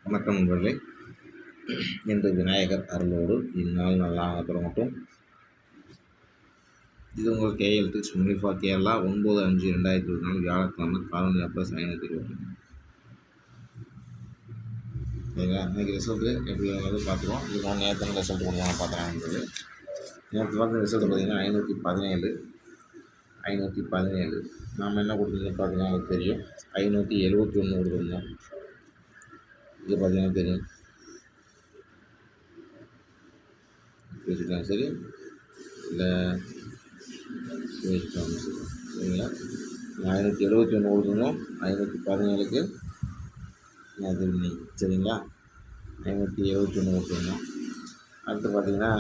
வணக்கம் நண்பர்களே. இன்று விநாயகர் அருளோடு இந்நாள் நல்லாக தொடங்கட்டும். இது உங்கள் KL tips only for Kerala. 9/5/2024 வியாழக்கிழமை காலநிலை ப்ளஸ் 520. சரிங்களா? இன்றைக்கி ரிசல்ட்டு எப்படி வந்து பார்த்துருவோம். இது நேற்று ரிசல்ட் கொடுத்தாங்க பார்க்குறாங்க. நேற்று பார்த்து ரிசல்ட் பார்த்திங்கன்னா 517. நாம் என்ன கொடுத்துருந்தோம் பார்த்தீங்கன்னா அது தெரியும். 571 கொடுத்துருந்தோம். இது பார்த்தீங்கன்னா தெரியும். சரி இல்லை சரிங்களா? 571 கொடுத்துருந்தோம். 517க்கு அது இன்னைக்கு சரிங்களா? 571 கொடுத்துருந்தோம். அடுத்து பார்த்திங்கன்னா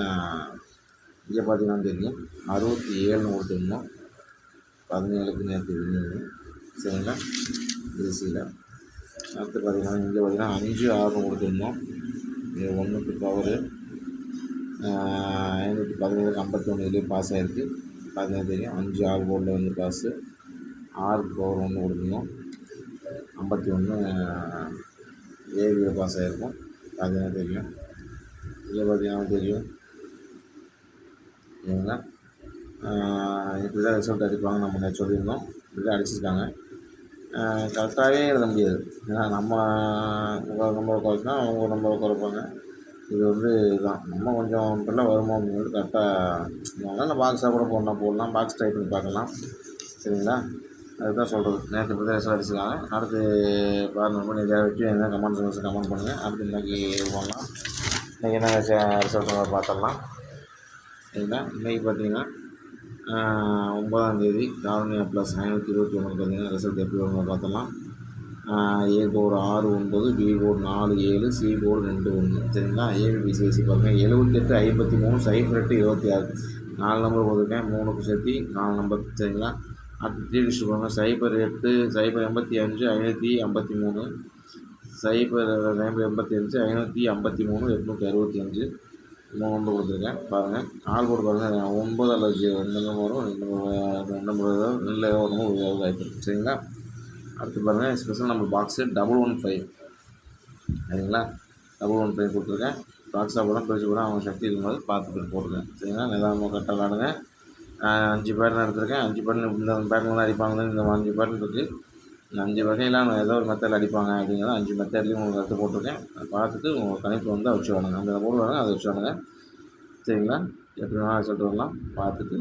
இங்கே பார்த்தீங்கன்னா தெரியும் 67 கொடுத்துருந்தோம். 17க்கு நேற்று விழுந்தது சரிங்களா? திருச்சியில். அடுத்து பார்த்திங்கன்னா இங்கே பார்த்திங்கன்னா 5-6 கொடுத்துருந்தோம். இது 1க்கு பவரு 517க்கு 51 இதுலேயும் பாஸ் ஆகிருக்கு. பார்த்தீங்கன்னா தெரியும் 5-6 போர்டில் வந்து பாஸு. 6க்கு பவர் 1 கொடுத்துருந்தோம். 51 ஏவியில் பாஸ் ஆகிருக்கும். பார்த்தீங்கன்னா தெரியும். இங்கே பார்த்தீங்கன்னா தெரியும் இல்லைங்களா? இப்படி தான் ரிசல்ட் அடிப்பாங்க. நம்ம நேற்று சொல்லியிருந்தோம். இப்படி தான் அடிச்சிருக்காங்க. கரெக்டாகவே எழுத முடியாது. ஏன்னா நம்ம நம்பரை குறைச்சினா அவங்க நம்பரை குறைப்பாங்க. இது வந்து இதுதான் நம்ம கொஞ்சம் இப்படிலாம் வருமா அப்படிங்கிறது கரெக்டாக நல்ல பாக்ஸாக கூட போடலாம். பாக்ஸ் டைப் பண்ணி பார்க்கலாம் சரிங்களா? அதுதான் சொல்கிறது. நேற்று இப்படி தான் ரிசல்ட் அடிச்சிருக்காங்க. அடுத்து பாருங்கள் நிறையா வச்சு என்ன கமெண்ட் பண்ணுங்கள். அடுத்து இன்றைக்கி இது பண்ணலாம். இன்றைக்கி என்ன ரிசல்ட் பார்த்துடலாம் சரிங்களா? இன்றைக்கி பார்த்தீங்கன்னா 9ஆம் தேதி காலனியா ப்ளஸ் 521 பார்த்தீங்கன்னா ரிசல்ட் எப்படி வரும்னு பார்த்துடலாம். A board 6-9, B board 4-7, C board 2-1 சரிங்களா? ஏபிபிசிஎஸ்சி பாருங்கள் 78, 53, 08, 26 4 நம்பர் போட்டிருக்கேன். 3க்கு சேர்த்து 4 நம்பர் சரிங்களா? அடுத்து 3 டிஸ்ட்ரிக் பாருங்கள் 08, 085, 553, 085, 553, 865 3 நம்பர் கொடுத்துருக்கேன். பாருங்கள் ஆல் போர்டு பாருங்கள் 9 அல்லது 2 நம்பர் வரும். 2 நம்பர் இல்லை ஒரு நம்பர் வாய்ப்பு இருக்குது சரிங்களா? அடுத்து பாருங்கள் ஸ்பெஷல் நம்பர் பாக்ஸு 115 சரிங்களா? 115 கொடுத்துருக்கேன். பாக்ஸாக போட பிரித்து கூட அவங்க சக்தி இருக்கும்போது பார்த்துட்டு போட்டுருக்கேன் சரிங்களா? நிதானமாக கரெக்டாக விளாடுங்க. 5 பேட்டர்ன் எடுத்திருக்கேன். 5 பேட்டர்ன் இந்த பேட்டர்ன் தான் அடிப்பாங்கன்னு இந்த 5 பேட்டர்ன் இருக்குது. இந்த 5 வகையெல்லாம் ஏதோ ஒரு மெத்தடில் அடிப்பாங்க அப்படிங்கிறத 5 மெத்தட்லேயும் உங்களுக்கு எடுத்து போட்டிருக்கேன். அதை பார்த்துட்டு உங்கள் கணிப்பு வந்து வச்சு வாங்க. அந்த போர்டு வாங்க அதை வச்சு வாங்க சரிங்களா? எப்படி வேணால் ரிசல்ட் வரலாம். பார்த்துட்டு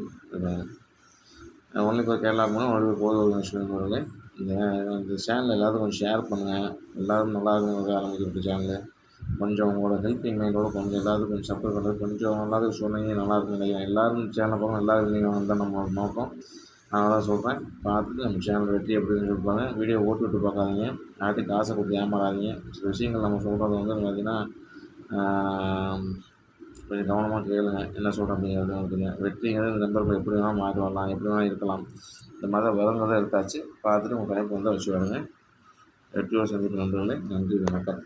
ஒன்லி ஃபார் கேரளா போனால் ஒன்லி போது ஒரு விஷயம். இந்த சேனல் எல்லாத்துக்கும் கொஞ்சம் ஷேர் பண்ணுங்கள். எல்லோரும் நல்லா இருக்கும் ஆரம்பிக்கிற சேனலு. கொஞ்சம் உங்களோட ஹெல்ப்பிங் மைண்டோட கொஞ்சம் எல்லாத்துக்கும் கொஞ்சம் சப்போர்ட் பண்ணுறது கொஞ்சம் எல்லாத்துக்கும் சொன்னீங்க நல்லாயிருக்கும் நினைக்கிறேன். எல்லோரும் சேனலை பார்க்கணும். எல்லோரும் நீங்கள் வந்தால் நம்ம நோக்கம். அதனால தான் சொல்கிறேன். பார்த்துட்டு நம்ம சேனல் வெற்றி எப்படின்னு சொல்லிப்பாங்க. வீடியோ ஓட்டு பார்க்காதீங்க. யார்ட்டையும் காசை கொடுத்து ஏமாறாதீங்க. சில விஷயங்கள் நம்ம சொல்கிறது வந்து பார்த்திங்கன்னா கொஞ்சம் கவனமாக கேளுங்க. என்ன சொல்கிறேன் அப்படிங்கிறது இருக்குங்க. வெற்றிங்கிறது இந்த நம்பர்கள் எப்படி வேணால் மாறி வரலாம், எப்படி வேணால் இருக்கலாம். இந்த மாதிரி விவரங்கள் தான் எடுத்தாச்சு. பார்த்துட்டு உங்கள் கணிப்பு வந்து வச்சு வருங்க. வெற்றியோடு சந்திப்பு நண்பர்களே. நன்றி, வணக்கம்.